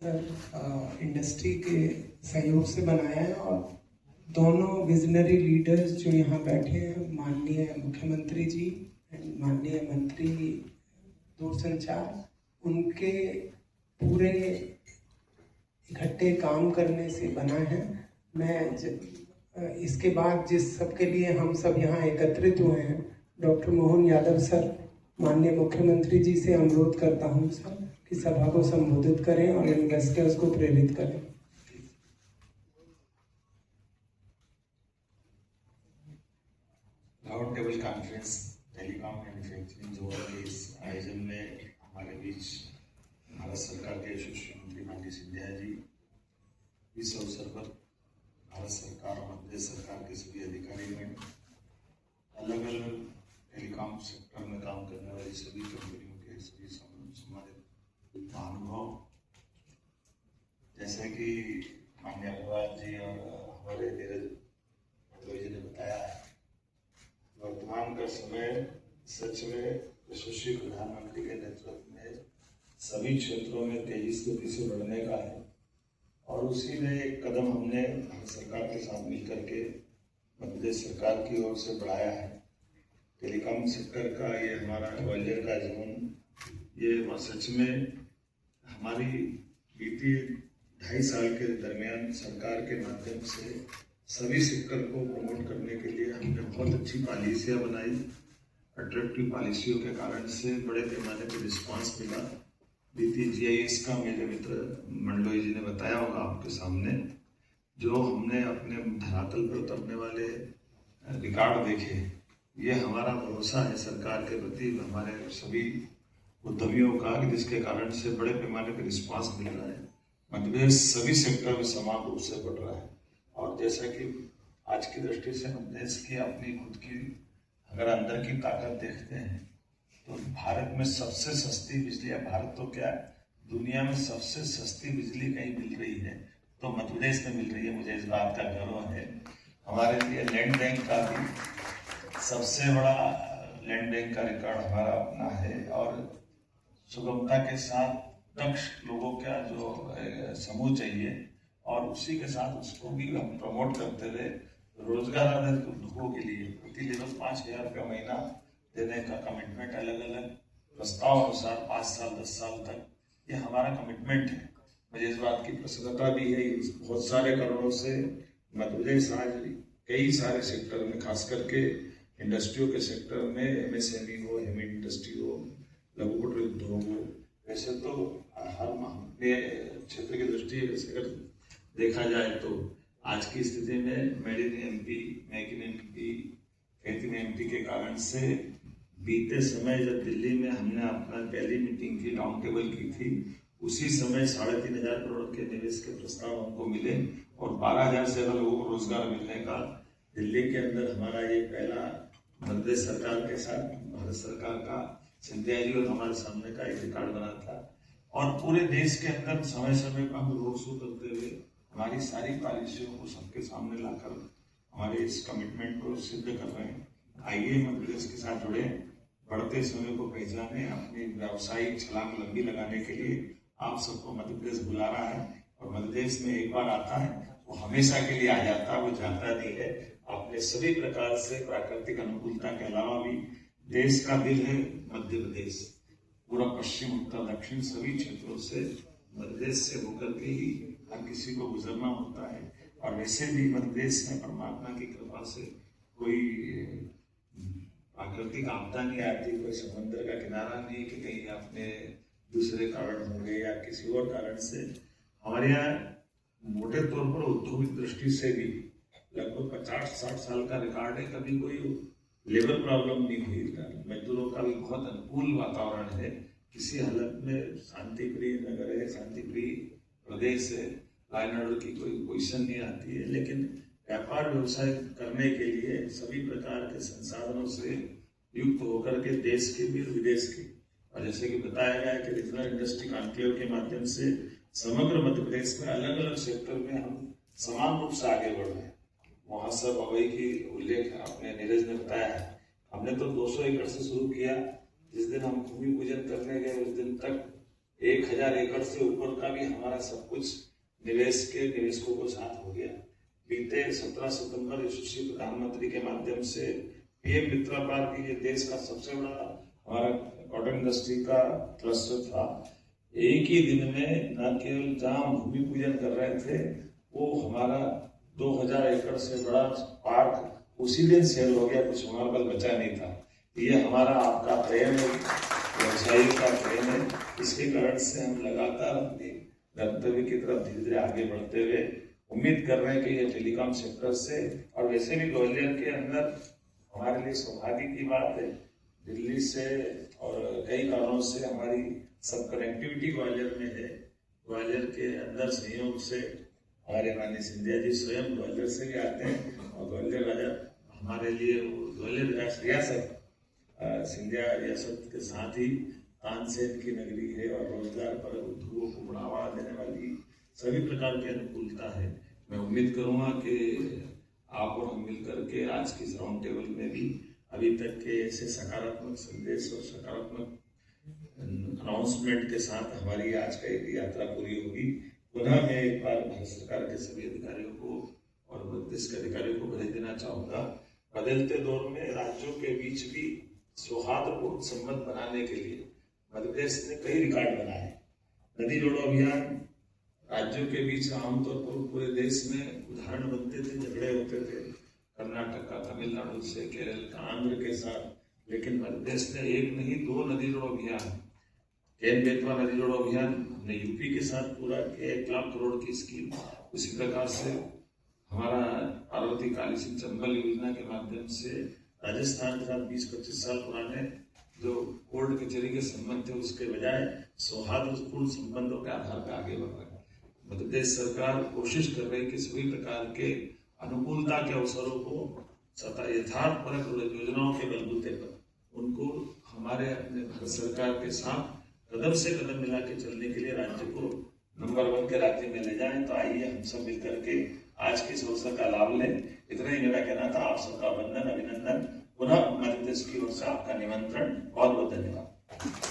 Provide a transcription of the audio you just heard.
Industry के सहयोग से बनाया है और दोनों विजनरी लीडर्स जो यहाँ बैठे हैं, माननीय मुख्यमंत्री जी एंड माननीय मंत्री दूरसंचार, उनके पूरे इकट्ठे काम करने से बना है। मैं इसके बाद जिस सबके लिए हम सब यहाँ एकत्रित हुए हैं, डॉक्टर मोहन यादव सर, माननीय मुख्यमंत्री जी से अनुरोध करता हूँ सर कि सभा को संबोधित करें और इन्वेस्टर्स को प्रेरित करें। Round table conference telecom manufacturing zone के इस आयोजन में हमारे बीच भारत सरकार के यशस्वी मंत्री माननीय सिंधिया जी, इस अवसर पर भारत सरकार और मध्य सरकार के सभी अधिकारीगण, अलग अलग टेलीकॉम सेक्टर में काम करने वाली सभी कंपनियों के सभी सम्मानित महानुभाव, जैसे कि माननीय अग्रवाल जी और हमारे नीरज जी ने बताया है, वर्तमान का समय सच में यशस्वी प्रधानमंत्री के नेतृत्व में सभी क्षेत्रों में तेजी गति से बढ़ने का है और उसी में एक कदम हमने भारत सरकार के साथ मिलकर के मध्य प्रदेश सरकार की ओर से बढ़ाया है। टेलीकॉम सेक्टर का ये हमारा ग्वालियर का जोन, ये सच में हमारी बीती 2.5 साल के दरमियान सरकार के माध्यम से सभी सेक्टर को प्रमोट करने के लिए हमने बहुत अच्छी पॉलिसियाँ बनाई। अट्रैक्टिव पॉलिसियों के कारण से बड़े पैमाने पर रिस्पांस मिला। बीती GIS का मेरे मित्र मंडलोई जी ने बताया होगा आपके सामने, जो हमने अपने धरातल पर उतरने वाले रिकॉर्ड देखे, ये हमारा भरोसा है सरकार के प्रति, हमारे सभी उद्यमियों का, जिसके कारण से बड़े पैमाने पर रिस्पांस मिल रहा है। मध्य प्रदेश सभी सेक्टर में समान रूप से बढ़ रहा है और जैसा कि आज की दृष्टि से हम देश की अपनी खुद की अगर अंदर की ताकत देखते हैं तो भारत में सबसे सस्ती बिजली है। भारत तो क्या है, दुनिया में सबसे सस्ती बिजली कहीं मिल रही है तो मध्य प्रदेश में मिल रही है। मुझे इस बात का गर्व है। हमारे लिए लैंड बैंक का भी सबसे बड़ा लैंड बैंक का रिकॉर्ड हमारा अपना है और सुगमता के साथ दक्ष लोगों का जो समूह चाहिए और उसी के साथ उसको भी हम प्रमोट करते रहे। रोजगार आधारित उद्योगों के लिए प्रति लेवल 5,000 रुपया महीना देने का कमिटमेंट, अलग अलग प्रस्ताव अनुसार 5 साल 10 साल तक, ये हमारा कमिटमेंट है। मुझे इस बात की प्रसन्नता भी है, बहुत सारे कारणों से मध्य प्रदेश आज कई सारे सेक्टर में, खास करके इंडस्ट्रियों के सेक्टर में, MSME हो, हेवी इंडस्ट्री हो, लघु कुटीर उद्योग हो, वैसे तो हर अपने क्षेत्र की दृष्टि से अगर देखा जाए तो आज की स्थिति में made in MP, make in MP, faith in MP के कारण से बीते समय जब दिल्ली में हमने अपना पहली मीटिंग की, राउंड टेबल की थी, उसी समय 3,500 करोड़ के निवेश के प्रस्ताव हमको मिले और 12,000 से ज्यादा लोगों को रोजगार मिलने का दिल्ली के अंदर हमारा ये पहला मध्य प्रदेश सरकार के साथ भारत सरकार का सिंधिया जी और हमारे सामने का एक रिकॉर्ड बना था। और पूरे देश के अंदर समय समय पर हम रोड शो करते हुए हमारी सारी पॉलिसियों को सबके सामने लाकर हमारे इस कमिटमेंट को सिद्ध कर रहे हैं। आइए मध्य प्रदेश के साथ जुड़े, बढ़ते समय को पहचाने, अपनी व्यावसायिक छलांग लंबी लगाने के लिए आप सबको मध्य प्रदेश बुला रहा है और मध्य प्रदेश में एक बार आता है वो हमेशा के लिए आ जाता है, वो जाता नहीं है। अपने सभी प्रकार से प्राकृतिक अनुकूलता के अलावा भी देश का दिल है मध्य प्रदेश। पूरा पश्चिम, उत्तर, दक्षिण सभी क्षेत्रों से मध्य प्रदेश से होकर के ही हर किसी को गुजरना होता है और वैसे भी मध्य प्रदेश में परमात्मा की कृपा से कोई प्राकृतिक आपदा नहीं आती, कोई समंदर का किनारा नहीं कि कहीं आपने दूसरे कारण होंगे या किसी और कारण से। हमारे यहाँ मोटे तौर पर औद्योगिक दृष्टि से भी लगभग 50-60 साल का रिकॉर्ड है, कभी कोई लेबर प्रॉब्लम नहीं हुई। मजदूरों का भी बहुत अनुकूल वातावरण है, किसी हालत में शांति प्रिय नगर है, शांति प्रिय प्रदेश है, लाइन ऑर्डर की कोई पोजीशन नहीं आती है। लेकिन व्यापार व्यवसाय करने के लिए सभी प्रकार के संसाधनों से युक्त होकर के देश के भी और विदेश के, और जैसे कि बताया गया कि रीजनल इंडस्ट्री कॉन्क्लेव के माध्यम से समग्र मध्य प्रदेश में अलग अलग सेक्टर में हम समान रूप से आगे बढ़ रहे हैं। वहां सब अवई की उल्लेख अपने नीरज ने बताया है। हमने तो 200 एकड़ से शुरू किया। जिस दिन हम भूमि पूजन करने गए उस दिन तक 1000 एकड़ से ऊपर का भी हमारा सब कुछ निवेशकों को साथ हो गया। बीते 17 सितंबर यशस्वी प्रधानमंत्री के माध्यम से पीएम मित्रा पार्क, ये देश का सबसे बड़ा हमारा कॉटन इंडस्ट्री का क्लस्टर था। एक ही दिन में न केवल जहां भूमि पूजन कर रहे थे, वो हमारा 2000 एकड़ से बड़ा पार्क उसी दिन सेल हो गया, कुछ हमारे पास बचा नहीं था। ये हमारा आपका प्रेम है, व्यवसायी का प्रेम है। इसके कारण से हम लगातार अपने गंतव्य की तरफ धीरे धीरे आगे बढ़ते हुए उम्मीद कर रहे हैं कि ये टेलीकॉम सेक्टर से, और वैसे भी ग्वालियर के अंदर हमारे लिए सौभाग्य की बात है, दिल्ली से और कई कारणों से हमारी सब कनेक्टिविटी ग्वालियर में है। ग्वालियर के अंदर संयोग से हमारे माननीय सिंधिया जी स्वयं ग्वालियर से भी आते हैं, और ग्वालियर राजा हमारे लिए ग्वालियर रियासत सिंधिया रियासत के साथ ही तानसेन की नगरी है, और रोजगार पर उद्योगों को बढ़ावा देने वाली सभी प्रकार की अनुकूलता है। मैं उम्मीद करूंगा कि आप और हम मिलकर के आज की इस राउंड टेबल में भी अभी तक के ऐसे सकारात्मक संदेश और सकारात्मक अनाउंसमेंट के साथ हमारी आज का एक यात्रा पूरी होगी। पुनः मैं एक बार भारत सरकार के सभी अधिकारियों को और प्रदेश के अधिकारियों को बधाई देना चाहूंगा। बदलते दौर में राज्यों के बीच भी सौहार्दपूर्ण संबंध बनाने के लिए मध्य प्रदेश ने कई रिकॉर्ड बनाए। नदी जोड़ो अभियान राज्यों के बीच आमतौर पर पूरे देश में उदाहरण बनते थे, झगड़े होते थे, कर्नाटक का तमिलनाडु से, केरल का आंध्र के साथ, लेकिन मध्य प्रदेश ने एक नहीं 2 नदी जोड़ो अभियान, केन बेतवा नदी जोड़ो अभियान हमने यूपी के साथ पूरा किया, 1 लाख करोड़ की स्कीम। उसी प्रकार से हमारा पार्वती काली सिंह चंबल योजना के माध्यम से राजस्थान के साथ 20-25 साल पुराने जो कोर्ट कचहरी के संबंध थे, उसके बजाय सौहार्दपूर्ण संबंधों के आधार पर आगे बढ़ रहे हैं। मध्य प्रदेश सरकार कोशिश कर रही है कि सभी प्रकार के अनुकूलता के अवसरों को यथार्थपरक योजनाओं के बलबूते पर उनको हमारे अपने भारत सरकार के साथ कदम से कदम मिला के चलने के लिए राज्य को नंबर 1 के राज्य में ले जाएं। तो आइए हम सब मिलकर के आज के इस अवसर का लाभ लें। इतना ही मेरा कहना था। आप सबका वंदन, अभिनंदन। पुनः मध्य प्रदेश की ओर से आपका निमंत्रण। बहुत बहुत धन्यवाद।